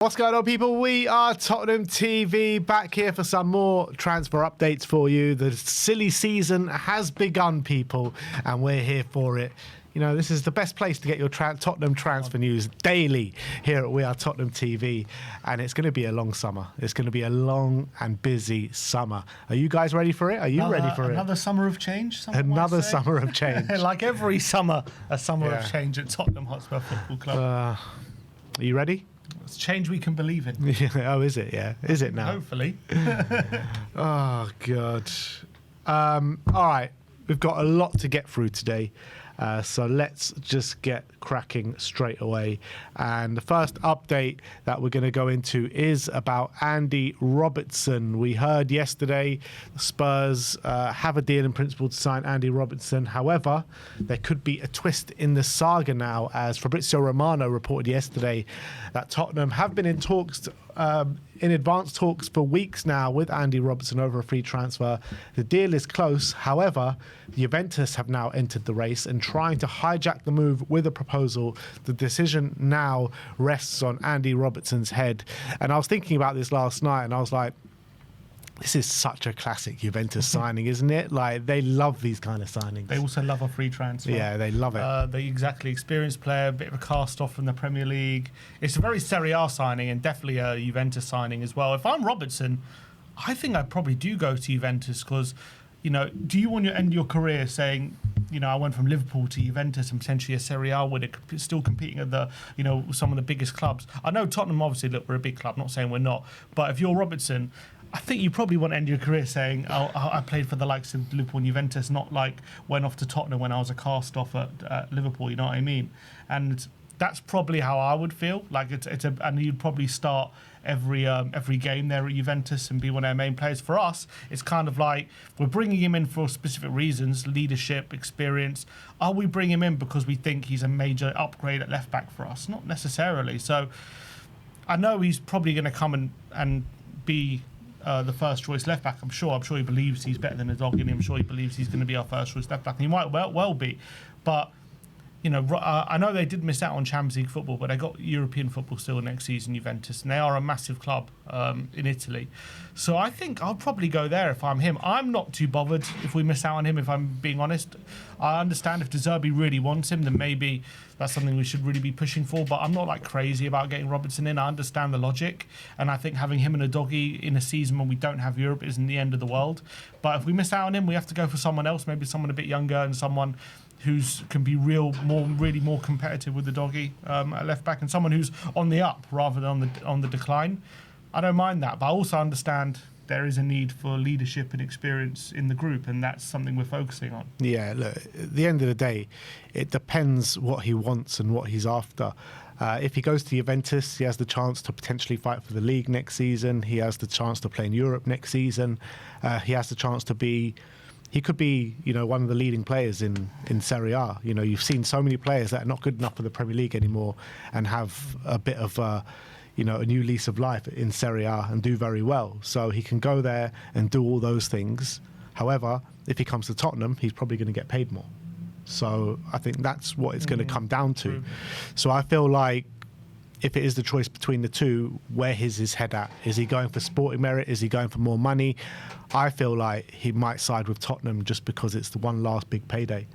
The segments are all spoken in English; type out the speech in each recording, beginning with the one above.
What's going on, people? We are Tottenham TV, back here for some more transfer updates for you. The silly season has begun, people, and we're here for it. You know, this is the best place to get your Tottenham transfer news daily here at We Are Tottenham TV, and it's going to be a long summer. It's going to be a long and busy summer. Are you guys ready for it? Are you ready for it? Another summer of change? Another summer of change. Like every summer, a summer of change at Tottenham Hotspur Football Club. Are you ready? It's change we can believe in. Oh, is it? Yeah. Is it now? Hopefully. Oh, God. All right. We've got a lot to get through today. So let's just get cracking straight away. And the first update that we're going to go into is about Andy Robertson. We heard yesterday Spurs have a deal in principle to sign Andy Robertson. However, there could be a twist in the saga now, as Fabrizio Romano reported yesterday that Tottenham have been in talks in advanced talks for weeks now with Andy Robertson over a free transfer. The deal is close. However, Juventus have now entered the race and trying to hijack the move with a proposal. The decision now rests on Andy Robertson's head. And I was thinking about this last night and I was like, this is such a classic Juventus signing, isn't it? Like, they love these kind of signings. They also love a free transfer. Yeah, they love it. The exactly experienced player, a bit of a cast-off from the Premier League. It's a very Serie A signing and definitely a Juventus signing as well. If I'm Robertson, I think I probably do go to Juventus because, you know, do you want to end your career saying, you know, I went from Liverpool to Juventus and potentially a Serie A winner, still competing at the, you know, some of the biggest clubs? I know Tottenham, obviously, look, we're a big club, not saying we're not. But if you're Robertson, I think you probably want to end your career saying, oh, I played for the likes of Liverpool and Juventus, not like went off to Tottenham when I was a cast-off at Liverpool, you know what I mean? And that's probably how I would feel. Like and you'd probably start every game there at Juventus and be one of their main players. For us, it's kind of like we're bringing him in for specific reasons, leadership, experience. Are we bringing him in because we think he's a major upgrade at left-back for us? Not necessarily. So I know he's probably going to come and be the first choice left back. I'm sure he believes he's better than Udogie. I'm sure he believes he's going to be our first choice left back. And he might well be, but you know, I know they did miss out on Champions League football, but they got European football still next season, Juventus, and they are a massive club in Italy. So I think I'll probably go there if I'm him. I'm not too bothered if we miss out on him, if I'm being honest. I understand if Zerbi really wants him, then maybe that's something we should really be pushing for, but I'm not like crazy about getting Robertson in. I understand the logic, and I think having him and Udogie in a season when we don't have Europe isn't the end of the world. But if we miss out on him, we have to go for someone else, maybe someone a bit younger and someone who's can be really more competitive with Udogie at left back, and someone who's on the up rather than on the decline. I don't mind that, but I also understand there is a need for leadership and experience in the group, and that's something we're focusing on. Yeah, look, at the end of the day, it depends what he wants and what he's after. If he goes to Juventus, he has the chance to potentially fight for the league next season. He has the chance to play in Europe next season. He has the chance to be... He could be, you know, one of the leading players in Serie A. You know, you've seen so many players that are not good enough for the Premier League anymore and have a bit of, you know, a new lease of life in Serie A and do very well. So he can go there and do all those things. However, if he comes to Tottenham, he's probably going to get paid more. So I think that's what it's going to come down to. So I feel like if it is the choice between the two, where is his head at? Is he going for sporting merit? Is he going for more money? I feel like he might side with Tottenham just because it's the one last big payday.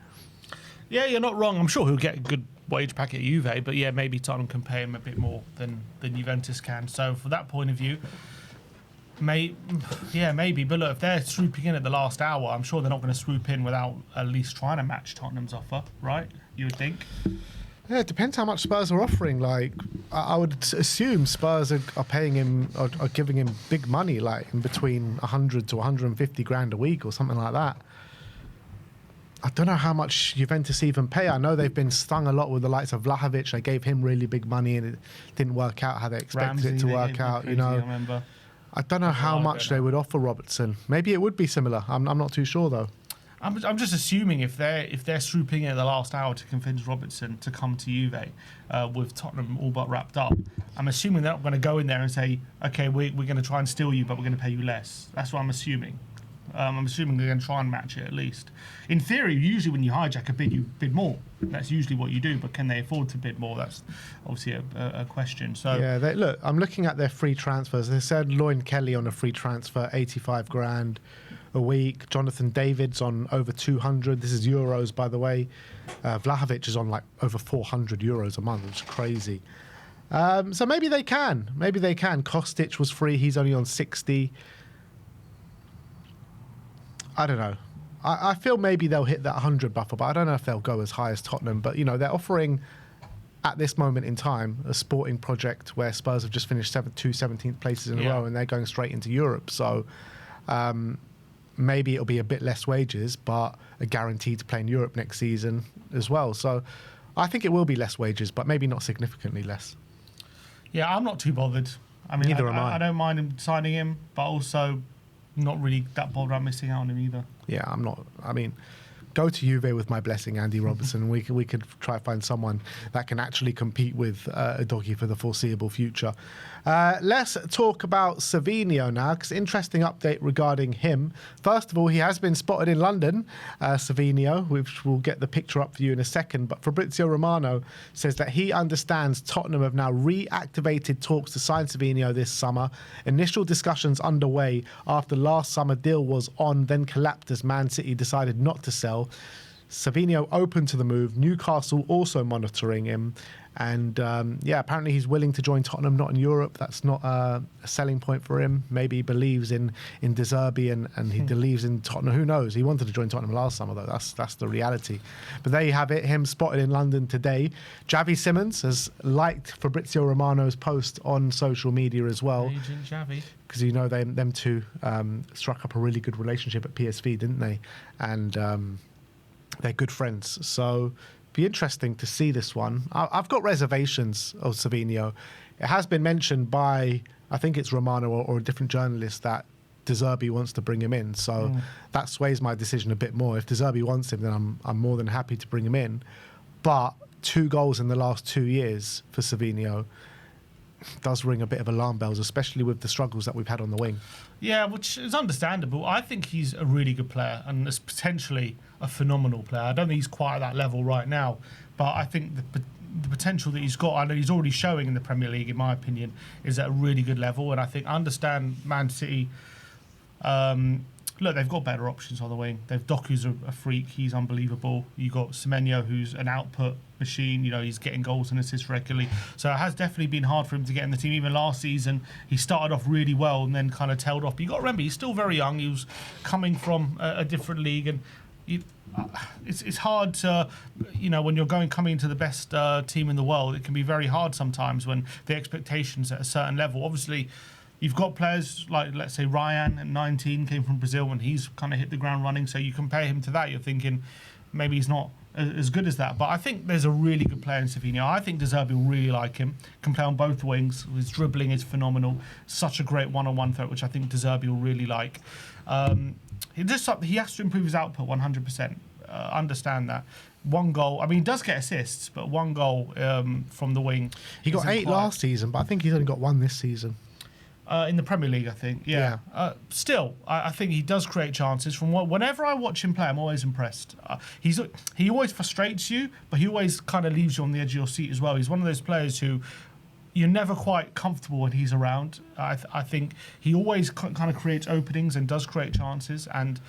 Yeah, you're not wrong. I'm sure he'll get a good wage packet at Juve, but yeah, maybe Tottenham can pay him a bit more than Juventus can. So from that point of view, maybe. But look, if they're swooping in at the last hour, I'm sure they're not going to swoop in without at least trying to match Tottenham's offer, right? You would think. Yeah, it depends how much Spurs are offering. Like, I would assume Spurs are paying him, are giving him big money, like in between 100 to 150 grand a week or something like that. I don't know how much Juventus even pay. I know they've been stung a lot with the likes of Vlahovic. They gave him really big money and it didn't work out how they expected it to work out. Crazy, you know, I remember. I don't know how much they would offer Robertson. Maybe it would be similar. I'm not too sure though. I'm just assuming if they're swooping in at the last hour to convince Robertson to come to Juve with Tottenham all but wrapped up, I'm assuming they're not going to go in there and say, okay, we're going to try and steal you, but we're going to pay you less. That's what I'm assuming. I'm assuming they're going to try and match it at least. In theory, usually when you hijack a bid, you bid more. That's usually what you do. But can they afford to bid more? That's obviously a question. So yeah, look, I'm looking at their free transfers. They said Lloyd Kelly on a free transfer, 85 grand a week. Jonathan David's on over 200. This is euros, by the way. Vlahovic is on like over 400 euros a month, which is crazy. So maybe they can. Maybe they can. Kostic was free. He's only on 60. I don't know. I feel maybe they'll hit that 100 buffer, but I don't know if they'll go as high as Tottenham. But, you know, they're offering, at this moment in time, a sporting project where Spurs have just finished 17th places in a row and they're going straight into Europe. So maybe it'll be a bit less wages, but a guarantee to play in Europe next season as well. So I think it will be less wages, but maybe not significantly less. Yeah, I'm not too bothered. I mean, Neither am I. I don't mind him signing him, but also not really that bothered about missing out on him either. Yeah, I'm not. I mean, go to Juve with my blessing, Andy Robertson. we could try to find someone that can actually compete with Udogie for the foreseeable future. Let's talk about Savinho now, because interesting update regarding him. First of all, he has been spotted in London, Savinho, which we'll get the picture up for you in a second. But Fabrizio Romano says that he understands Tottenham have now reactivated talks to sign Savinho this summer. Initial discussions underway after last summer deal was on, then collapsed as Man City decided not to sell. Savinho open to the move. Newcastle also monitoring him. And apparently he's willing to join Tottenham, not in Europe. That's not a selling point for him. Maybe he believes in De Zerbi and he believes in Tottenham. Who knows? He wanted to join Tottenham last summer, though. That's the reality. But there you have it. Him spotted in London today. Javi Simmons has liked Fabrizio Romano's post on social media as well. Agent Javi. Because, you know, them two struck up a really good relationship at PSV, didn't they? And they're good friends. So be interesting to see this one. I've got reservations of Savinho. It has been mentioned by, I think it's Romano or a different journalist, that De Zerbi wants to bring him in. So that sways my decision a bit more. If De Zerbi wants him, then I'm more than happy to bring him in. But 2 goals in the last 2 years for Savinho does ring a bit of alarm bells, especially with the struggles that we've had on the wing. Yeah, which is understandable. I think he's a really good player and is potentially a phenomenal player. I don't think he's quite at that level right now, but I think the potential that he's got, and he's already showing in the Premier League, in my opinion, is at a really good level. And I think I understand Man City. Look, they've got better options on the wing. Doku's a freak. He's unbelievable. You got Semenyo, who's an output machine. You know, he's getting goals and assists regularly. So it has definitely been hard for him to get in the team. Even last season, he started off really well and then kind of tailed off. But you got to remember, he's still very young. He was coming from a different league, and it's hard to, you know, when you're coming into the best team in the world, it can be very hard sometimes when the expectations at a certain level. Obviously, you've got players like, let's say, Ryan at 19 came from Brazil and he's kind of hit the ground running. So you compare him to that, you're thinking maybe he's not as good as that. But I think there's a really good player in Savinho. I think De Zerbi will really like him. Can play on both wings. His dribbling is phenomenal. Such a great one-on-one threat, which I think De Zerbi will really like. He has to improve his output 100%. Understand that. 1 goal. I mean, he does get assists, but 1 goal from the wing. He got 8 last season, but I think he's only got 1 this season. In the Premier League, I think. Yeah. Still, I think he does create chances. From whenever I watch him play, I'm always impressed. He always frustrates you, but he always kind of leaves you on the edge of your seat as well. He's one of those players who you're never quite comfortable when he's around. I think he always kind of creates openings and does create chances and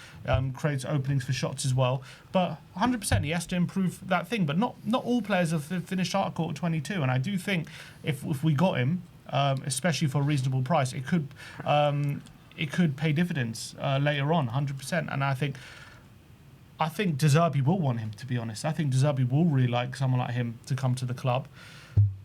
creates openings for shots as well. But 100%, he has to improve that thing. But not all players have finished Artcourt at 22. And I do think if we got him, especially for a reasonable price, it could pay dividends later on, 100%. And I think De Zerbi will want him, to be honest. I think De Zerbi will really like someone like him to come to the club.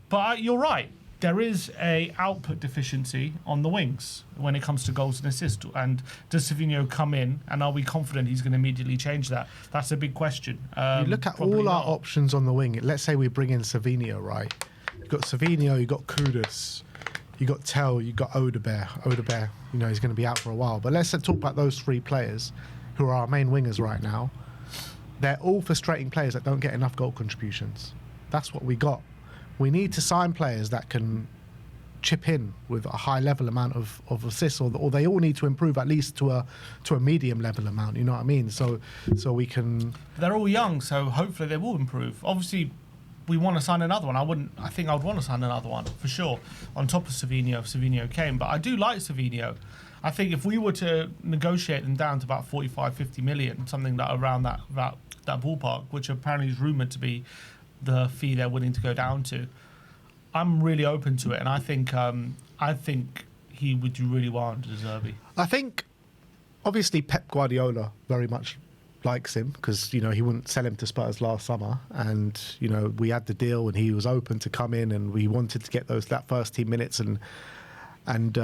But you're right. There is a output deficiency on the wings when it comes to goals and assists. And does Savinho come in, and are we confident he's going to immediately change that? That's a big question. You look at all our options on the wing. Let's say we bring in Savinho, right? You've got Savinho, you've got Kudus, you got Tell, you got Odebear, you know, he's going to be out for a while. But let's talk about those 3 players who are our main wingers right now. They're all frustrating players that don't get enough goal contributions. That's what we got. We need to sign players that can chip in with a high level amount of assists, or they all need to improve at least to a medium level amount. You know what I mean? So we can. They're all young, so hopefully they will improve. Obviously, we want to sign another one. I think I would want to sign another one for sure on top of Savinho if Savinho came. But I do like Savinho. I think if we were to negotiate them down to about 45, 50 million, something that around that ballpark, which apparently is rumoured to be the fee they're willing to go down to, I'm really open to it, and I think he would do really well under Zerbi. I think obviously Pep Guardiola very much likes him because he wouldn't sell him to Spurs last summer, and we had the deal and he was open to come in, and we wanted to get that first team minutes and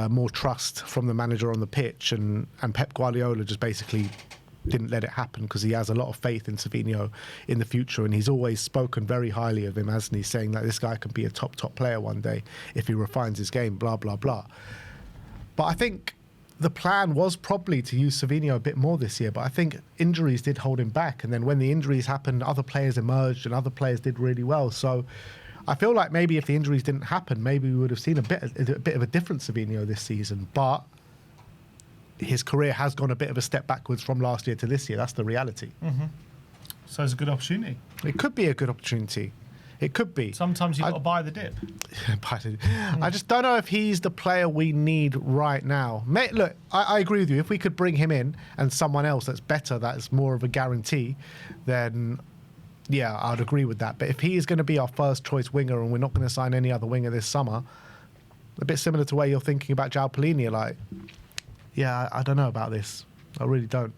more trust from the manager on the pitch, and Pep Guardiola just basically didn't let it happen because he has a lot of faith in Savinho in the future, and he's always spoken very highly of him, hasn't he, saying that this guy can be a top player one day if he refines his game, blah blah blah. But I think the plan was probably to use Savinho a bit more this year, but I think injuries did hold him back, and then when the injuries happened, other players emerged and other players did really well. So I feel like maybe if the injuries didn't happen, maybe we would have seen a bit of a different Savinho this season. But his career has gone a bit of a step backwards from last year to this year. That's the reality. Mm-hmm. So it's a good opportunity. It could be a good opportunity. It could be. Sometimes you've got to buy the dip. I just don't know if he's the player we need right now. Look, I agree with you. If we could bring him in and someone else that's better, that's more of a guarantee, then yeah, I'd agree with that. But if he is going to be our first choice winger and we're not going to sign any other winger this summer, a bit similar to where you're thinking about João Palhinha, like, yeah, I don't know about this. I really don't.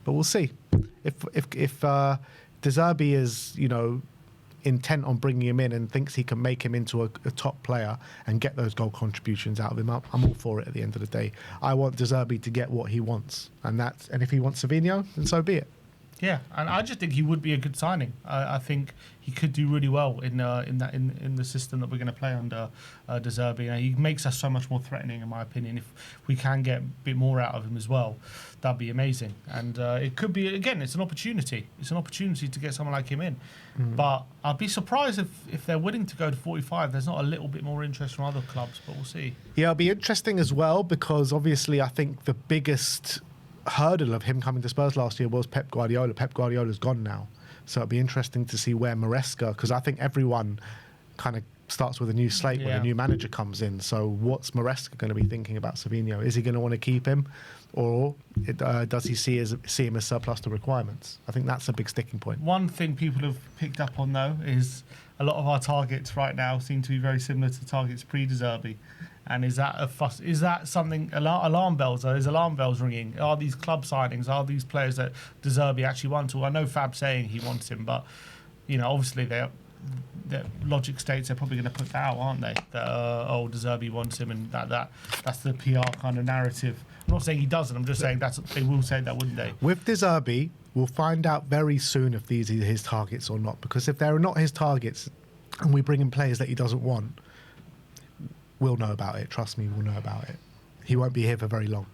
But we'll see. If De Zerbi is, intent on bringing him in and thinks he can make him into a top player and get those goal contributions out of him, I'm all for it at the end of the day. I want De Zerbi to get what he wants, and if he wants Savinho, then so be it. Yeah, and I just think he would be a good signing. I think he could do really well in the system that we're going to play under De Zerbi. He makes us so much more threatening, in my opinion. If we can get a bit more out of him as well, that'd be amazing. And it could be, again, it's an opportunity. It's an opportunity to get someone like him in. But I'd be surprised if they're willing to go to 45. There's not a little bit more interest from other clubs, but we'll see. Yeah, it'll be interesting as well because obviously I think the biggest hurdle of him coming to Spurs last year was Pep Guardiola. Pep Guardiola's gone now, so it'll be interesting to see where Maresca, because I think everyone kind of starts with a new slate when a new manager comes in. So what's Maresca going to be thinking about Savinho? Is he going to want to keep him, or does he see him as surplus to requirements? I think that's a big sticking point. One thing people have picked up on though is a lot of our targets right now seem to be very similar to targets pre-De Zerbi. And is that something? Alarm bells? Is alarm bells ringing? Are these club signings? Are these players that De Zerbi actually wants? Well, I know Fab's saying he wants him, but obviously their logic states they're probably going to put that out, aren't they? That De Zerbi wants him, and that's the PR kind of narrative. I'm not saying he doesn't. I'm just saying they will say that, wouldn't they? With De Zerbi, we'll find out very soon if these are his targets or not. Because if they're not his targets, and we bring in players that he doesn't want, we'll know about it. Trust me, we'll know about it. He won't be here for very long.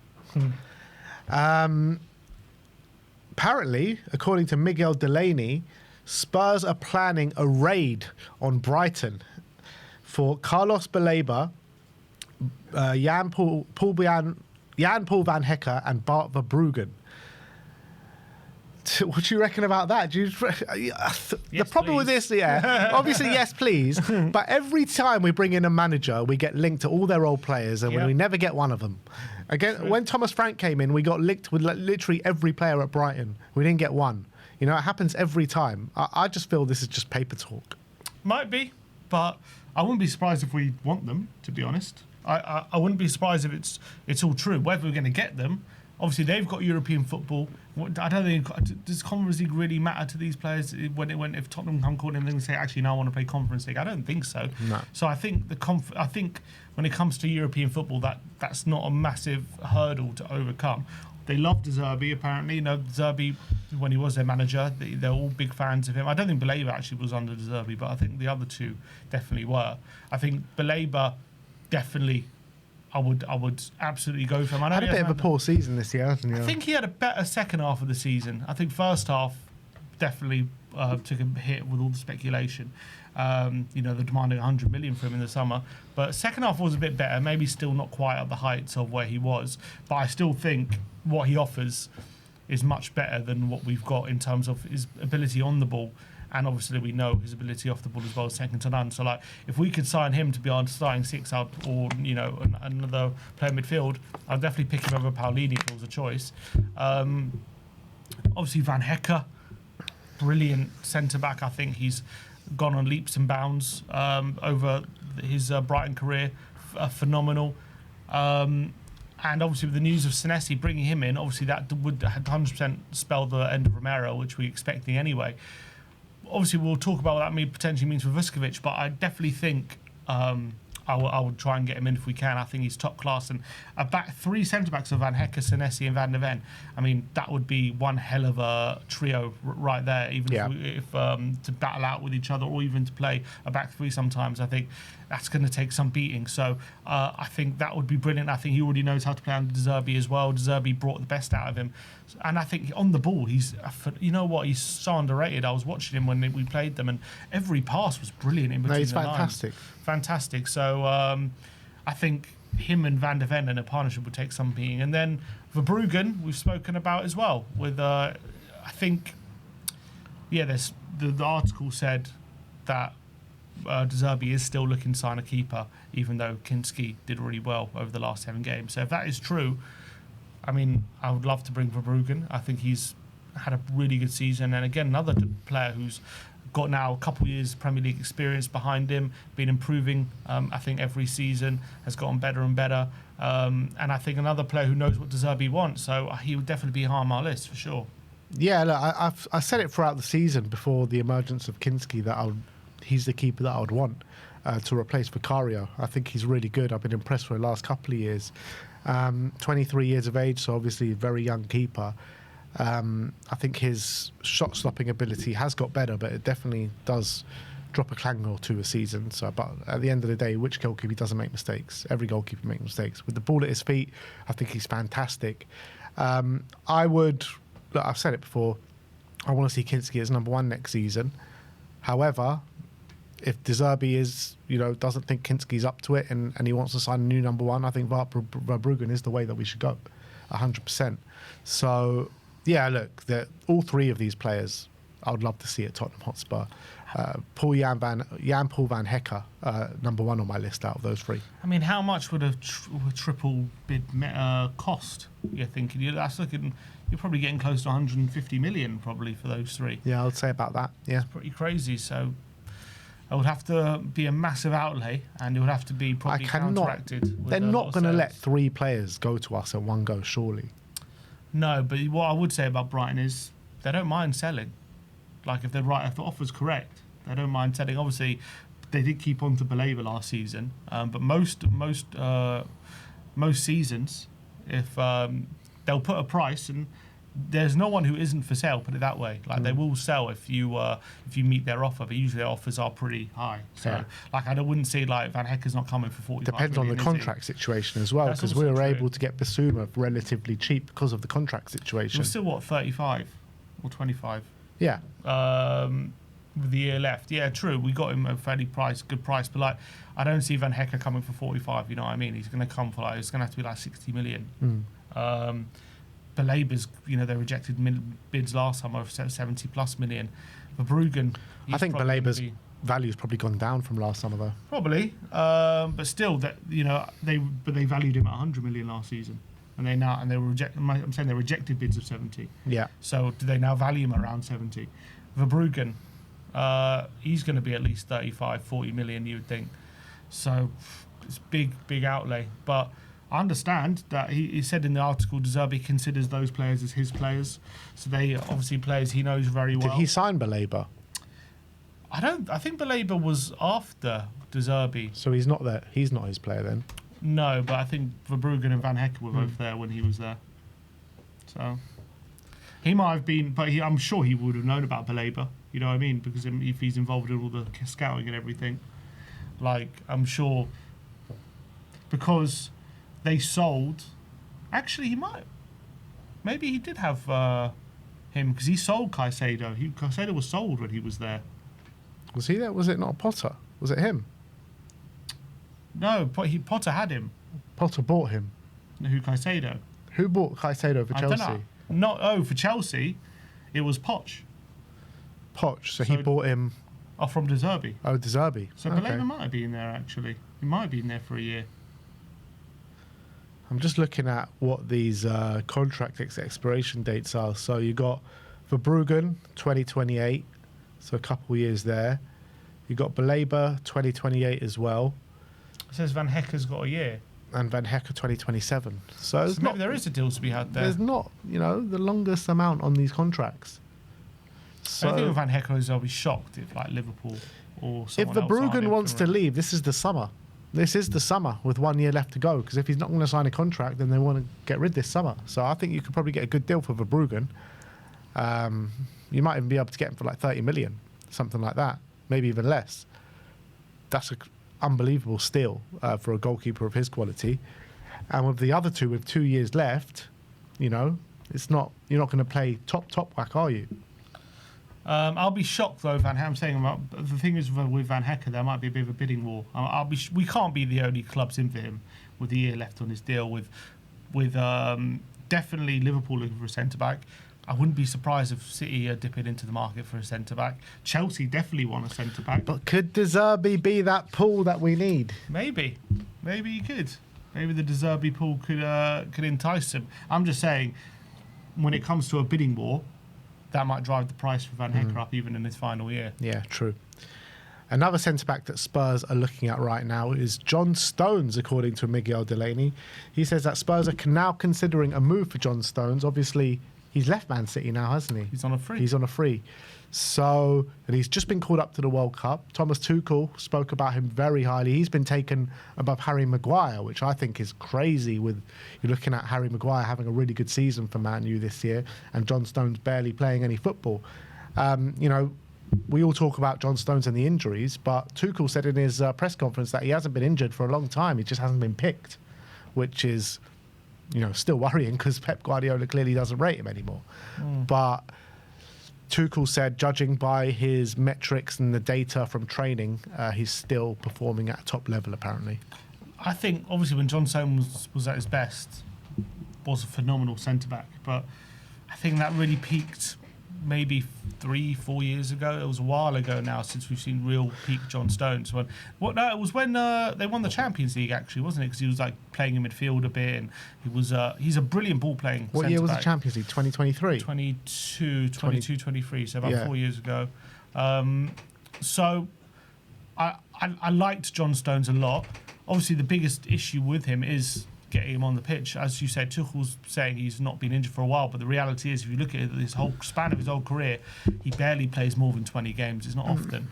Apparently, according to Miguel Delaney, Spurs are planning a raid on Brighton for Carlos Baleba, Jan Paul van Hecke and Bart Verbruggen. What do you reckon about that? The problem with this, obviously, yes, please. But every time we bring in a manager, we get linked to all their old players, and we never get one of them. Again, when Thomas Frank came in, we got linked with literally every player at Brighton. We didn't get one. It happens every time. I just feel this is just paper talk. Might be, but I wouldn't be surprised if we want them, to be honest. I wouldn't be surprised if it's all true. Whether we're going to get them, obviously they've got European football. I don't think, does Conference League really matter to these players if Tottenham come calling and they say, actually, no, I want to play Conference League? I don't think so. No. So I think I think when it comes to European football, that's not a massive hurdle to overcome. They love De Zerbi, apparently. De Zerbi, when he was their manager, they're all big fans of him. I don't think Baleba actually was under De Zerbi, but I think the other two definitely were. I think Baleba definitely, I would absolutely go for him. I had a bit of a poor season this year, hasn't he? I think he had a better second half of the season. I think first half, definitely took a hit with all the speculation. They're demanding 100 million for him in the summer. But second half was a bit better, maybe still not quite at the heights of where he was. But I still think what he offers is much better than what we've got in terms of his ability on the ball. And obviously we know his ability off the ball as well is second to none. So like, if we could sign him to be our starting six out, or another player midfield, I'd definitely pick him over Paulini if it was a choice. Obviously Van Hecke, brilliant centre back. I think he's gone on leaps and bounds over his Brighton career. Phenomenal. And obviously with the news of Senesi bringing him in, obviously that would 100% spell the end of Romero, which we're expecting anyway. Obviously we'll talk about what that potentially means for Vuskovic, but I definitely think I would try and get him in if we can. I think he's top class. And three centre-backs of Van Hecke, Senesi and Van de Ven, I mean, that would be one hell of a trio right there, even if to battle out with each other, or even to play a back three sometimes. I think that's going to take some beating. So I think that would be brilliant. I think he already knows how to play under Zerbi as well. Zerbi brought the best out of him. And I think on the ball, he's so underrated. I was watching him when we played them, and every pass was brilliant in between he's the fantastic. lines. Fantastic. So I think him and Van de Ven in a partnership would take some beating. And then Verbruggen, we've spoken about as well. With I think, there's the article said that De Zerbi is still looking to sign a keeper, even though Kinski did really well over the last 7 games. So if that is true, I mean, I would love to bring Verbruggen. I think he's had a really good season. And again, another player who's got now a couple of years Premier League experience behind him, been improving, I think, every season, has gotten better and better. And I think another player who knows what De Zerbi wants, so he would definitely be high on my list for sure. Yeah, look, I said it throughout the season before the emergence of Kinski that he's the keeper that I would want to replace Vicario. I think he's really good. I've been impressed for the last couple of years. 23 years of age, so obviously a very young keeper. I think his shot stopping ability has got better, but it definitely does drop a clanger or two a season. So, but at the end of the day, which goalkeeper doesn't make mistakes? Every goalkeeper makes mistakes. With the ball at his feet, I think he's fantastic. I've said it before, I want to see Kinski as number 1 next season. However, if De Zerbi doesn't think Kinski's up to it and he wants to sign a new number 1, I think Verbruggen is the way that we should go, 100%. So, yeah, look, all 3 of these players I would love to see at Tottenham Hotspur. Jan-Paul Van Hecke, number 1 on my list out of those 3. I mean, how much would a triple bid cost, you're thinking? You're probably getting close to 150 million probably for those 3. Yeah, I would say about that, yeah. It's pretty crazy, so it would have to be a massive outlay, and it would have to be probably counteracted. They're not going to let 3 players go to us at one go, surely. No, but what I would say about Brighton is they don't mind selling. Like, if the offer's correct, they don't mind selling. Obviously, they did keep on to Baleba last season, but most seasons, if they'll put a price, and there's no one who isn't for sale. Put it that way. Like they will sell if you meet their offer, but usually their offers are pretty high. So I wouldn't say like Van Hecke's not coming for 45 Depends million, on the contract situation as well, because we were able to get Basuma relatively cheap because of the contract situation. We're still 35 or 25. Yeah. With the year left. Yeah, true. We got him a fairly good price, but like I don't see Van Hecke coming for 45, you know what I mean? He's going to come for it's going to have to be like 60 million. Baleba's, they rejected bids last time of 70 plus million. Verbruggen, I think Baleba's value's probably gone down from last summer though. Probably. But still that they valued him at 100 million last season. And they were I'm saying they rejected bids of 70. Yeah. So do they now value him around 70? Verbruggen, he's going to be at least 35, 40 million, you would think. So it's big outlay. But I understand that he said in the article De Zerbi considers those players as his players. So they obviously players he knows very well. Did he sign Baleba? I think Baleba was after De Zerbi. So he's not there. He's not his player then. No, but I think Verbruggen and Van Hecke were both there when he was there. So he might have been, but I'm sure he would have known about Baleba. You know what I mean? Because if he's involved in all the scouting and everything, like I'm sure, because they sold. Actually, he might. Maybe he did have him because he sold Caicedo. Caicedo was sold when he was there. Was he there? Was it not Potter? Was it him? No, Potter had him. Potter bought him. Who, Caicedo? Who bought Caicedo for Chelsea? I don't know. For Chelsea, it was Poch. Poch. So he bought him. Oh, from De Zerbi. Oh, De Zerbi. So Baleba might have been there actually. He might have been there for a year. I'm just looking at what these contract expiration dates are. So you got Verbruggen 2028, so a couple of years there. You got Baleba 2028 as well. It says Van Hecke's got a year. And Van Hecke 2027. So maybe there is a deal to be had there. There's not, the longest amount on these contracts. So I think with Van Hecke, I'll be shocked if like Liverpool or someone if Verbruggen wants to leave, this is the summer. This is the summer with 1 year left to go. Because if he's not going to sign a contract, then they want to get rid this summer. So I think you could probably get a good deal for Verbruggen. You might even be able to get him for like 30 million, something like that, maybe even less. That's an unbelievable steal for a goalkeeper of his quality. And with the other two, with 2 years left, it's not. You're not going to play top whack, are you? I'll be shocked though, I'm saying about the thing is with Van Hecke, there might be a bit of a bidding war. We can't be the only clubs in for him with a year left on his deal. With definitely Liverpool looking for a centre back. I wouldn't be surprised if City are dipping into the market for a centre back. Chelsea definitely want a centre back. But could De Zerbi be that pull that we need? Maybe he could. Maybe the De Zerbi pull could entice him. I'm just saying, when it comes to a bidding war, that might drive the price for Van Hecke up even in his final year. Yeah, true. Another centre-back that Spurs are looking at right now is John Stones, according to Miguel Delaney. He says that Spurs are now considering a move for John Stones. Obviously, he's left Man City now, hasn't he? He's on a free. He's on a free. So, and he's just been called up to the World Cup. Thomas Tuchel spoke about him very highly. He's been taken above Harry Maguire, which I think is crazy with you're looking at Harry Maguire having a really good season for Man U this year and John Stones barely playing any football. We all talk about John Stones and the injuries, but Tuchel said in his press conference that he hasn't been injured for a long time. He just hasn't been picked, which is, still worrying because Pep Guardiola clearly doesn't rate him anymore. But Tuchel said, judging by his metrics and the data from training, he's still performing at a top level, apparently. I think, obviously, when John Stones was at his best, was a phenomenal centre-back. But I think that really peaked maybe 3-4 years ago. It was a while ago now since we've seen real peak John Stones. It was when they won the Champions League, actually, wasn't it? Because he was like playing in midfield a bit, and he's a brilliant ball playing. What year was the Champions League? 2023. 23, so about 4 years ago. So I liked John Stones a lot. Obviously, the biggest issue with him is getting him on the pitch. As you said, Tuchel's saying he's not been injured for a while, but the reality is, if you look at this whole span of his whole career, he barely plays more than 20 games. It's not often.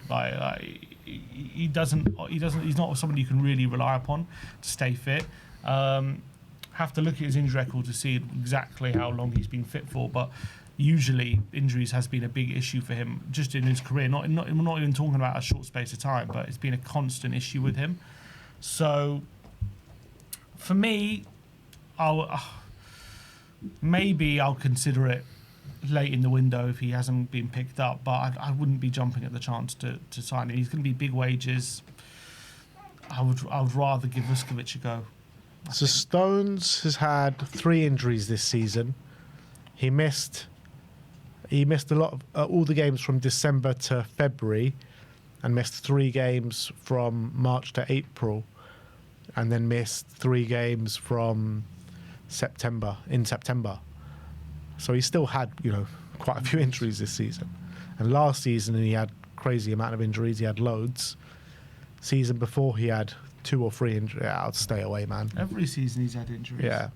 He's not somebody you can really rely upon to stay fit. Have to look at his injury record to see exactly how long he's been fit for, but usually injuries has been a big issue for him just in his career. We're not even talking about a short space of time, but it's been a constant issue with him. So for me, maybe I'll consider it late in the window if he hasn't been picked up, but I wouldn't be jumping at the chance to sign him. He's going to be big wages. I would rather give Vuskovic a go. So Stones has had 3 injuries this season. He missed a lot of all the games from December to February, and missed 3 games from March to April, and then missed 3 games from September. So he still had, quite a few injuries this season. And last season he had crazy amount of injuries. He had loads. Season before he had 2 or 3 injuries. I'll stay away, man. Every season he's had injuries. Yeah.